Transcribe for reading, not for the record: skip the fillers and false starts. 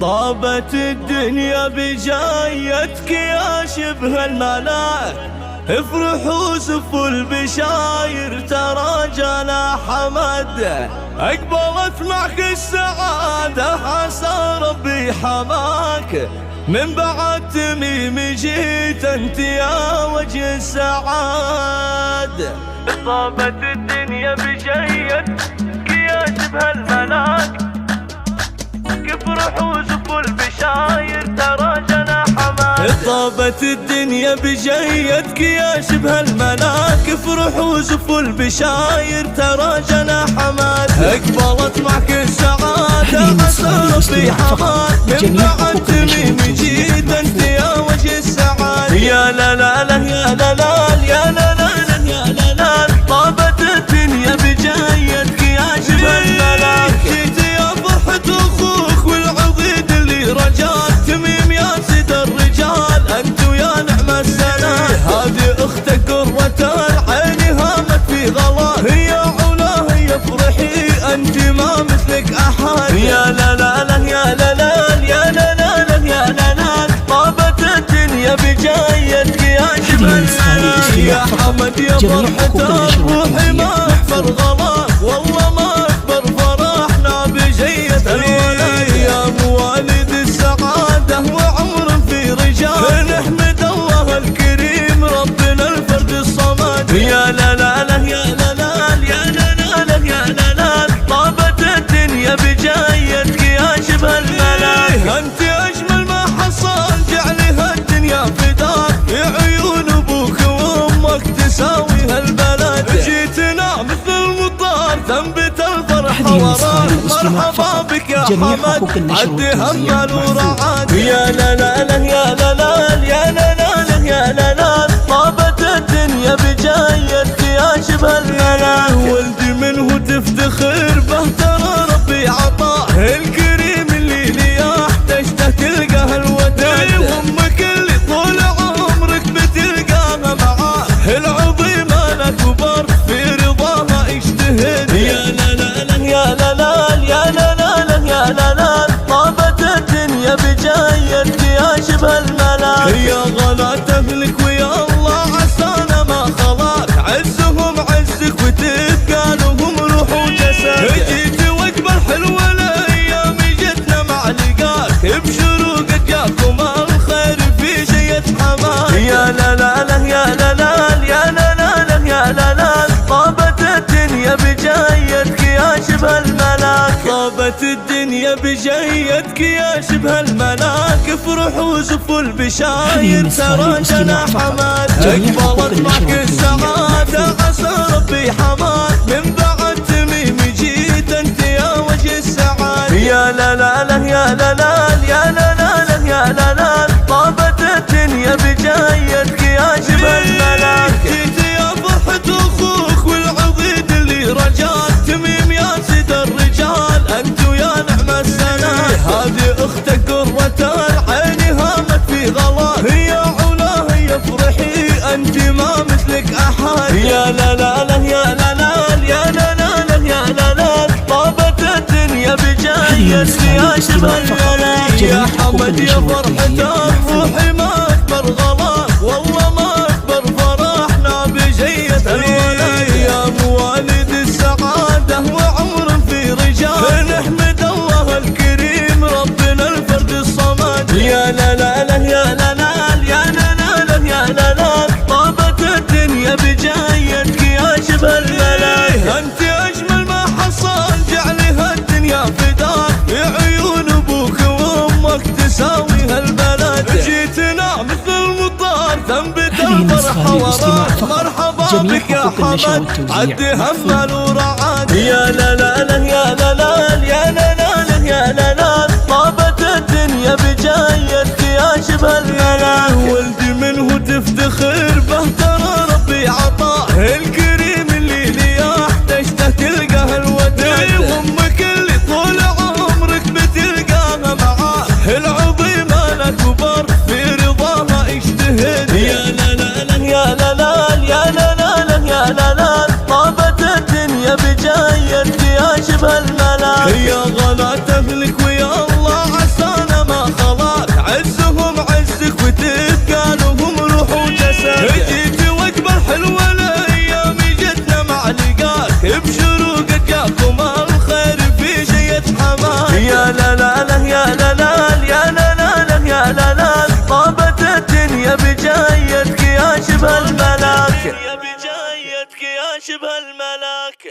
طابت الدنيا بجايتك يا شبه الملاك، افرحوا سفوا البشاير ترى جانا حمد، اقبلت معك السعادة عسى ربي حماك، من بعد تميم جيت انت يا وجه السعاد. طابت الدنيا بجيتك يا شبه الملاك، افرحوا سفوا البشاير ترى جانا حماد. طابت الدنيا بجيتك يا شبه الملاك، افرحوا سفوا البشاير ترى جانا حماد، اقبلت معك السعادة عسى ربي حماك، من بعد تميم جيت انت يا وجه السعاد. يا لا لا لا يا لا لا يا لا لا يا لا لا، طابت الدنيا بجيتك يا شبه الملاك، جيت يا فرحة اخوك والعضيد اللي رجال، تميم يا سيد الرجال انت ويا نعم السلام، هذه اختك قرة العين هامت في غلاك، يا علا يا فرحي انت ما مثلك احد. يا لا لا لا يا لا لا يا لا لا يا لا لا، طابت الدنيا بجايتك يا شبه الملاك، يا حمد يا فرحة روحي ما اكبر غلاك، والله ما اكبر فرحنا بجية الولاك، يا مواليد السعادة وعمر في رجال، نحمد الله الكريم ربنا الفرد الصمد. يا لا لا لا يا لا لا يا لا لا يا لا لا، طابت الدنيا بجايتك يا شبه الملاك، انت اجمل ما حصل جعلها الدنيا فداك، عيون ابوك وامك تساوي هالبلد، جيتنا مثل المطار تنبت الفرحة وراك، مرحبا بك يا حمد عد همل ورعاد. يا لا لا لا يا لا لا يا لا لا يا لا لا، طابت الدنيا بجايتك يا شبه الملاك، ولدي منه تفتخر به ترى ربي عطاه، الكريم اللي لياه تشته تلقاه الوداد، وامك اللي طول عمرك بتلقاها معاه، العظيمة الاكبر في رضاها اجتهد. يا لا لا لا يا لا لا يا لا لا يا لا لا، طابت الدنيا بجايتك يا شبه الملاك، يا غلاة اهلك ويا الله عسانا ما خلاك، عزهم عزك وتبقى لهم روح وجسد، جيت واقبل حلوة الايام جتنا مع لقاك، ابشروا قد جاكم الخير في جية حماك. يا لا لا لا يا لا لا يا لا لا يا لا لا، طابت الدنيا بجايتك يا شبه الملاك، طابت الدنيا بجايتك يا شبه الملاك، افرحوا سفوا البشاير ترى جانا حماد، اقبلت معك السعادة عسى ربي حماك، من بعد تميم جيت انت يا وجه السعاد. يا لا لا لا يا لا لا يا لا لا يا لا لا، طابت الدنيا بجايتك يا شبه الملاك، جيت يا فرحة اخوك والعضيد اللي رجال، تميم يا سيد الرجال انت ويا نعم السلام، هذه اختك قرة العين هامت في غلاك، يا علا يا فرحي انت ما مثلك احد. يا لا لا لا يا لا لا يا لا لا يا لا لا، طابت الدنيا بجايتك يا شبه الملاك، يا حمد يا فرحة روحي ما اكبر غلاك، والله ما اكبر فرحنا بجية الولاك، يا مواليد السعادة وعمر في رجال، نحمد الله الكريم ربنا الفرد الصمد. يا لا لا لا يا لا لا يا لا لا يا لا لا، طابت الدنيا بجايتك يا شبه الملاك، انت اجمل ما حصل جعلها الدنيا فداك، عيون ابوك وامك تساوي هالبلد، جيتنا مثل المطار تنبت الفرحة وراك، مرحبا بك يا حمد عد همل ورعاد. يا لا لا لا يا لا لا يا لا لا يا لا لا، طابت الدنيا بجايتك يا شبه الملاك، ولدي منه تفتخر به ترى ربي عطاه، الكريم اللي لياه تشته تلقاه الوداد، وامك اللي طول عمرك بتلقاها معاه، العظيمة الاكبر في رضاها اجتهد. يا لا لا لا يا لا لا يا لا لا يا لا لا، طابت الدنيا بجايتك يا شبه الملاك، يا غلاة اهلك ويا الله عسانا حلوة الأيام جتنا مع لقاك، بشروقك جاكم الخير في شية حماك. يا لا لا لا يا لا لا يا لا لا لا يا لا لا، طابت الدنيا بجايتك يا شبه الملاك، يا بجايتك يا شبه الملاك.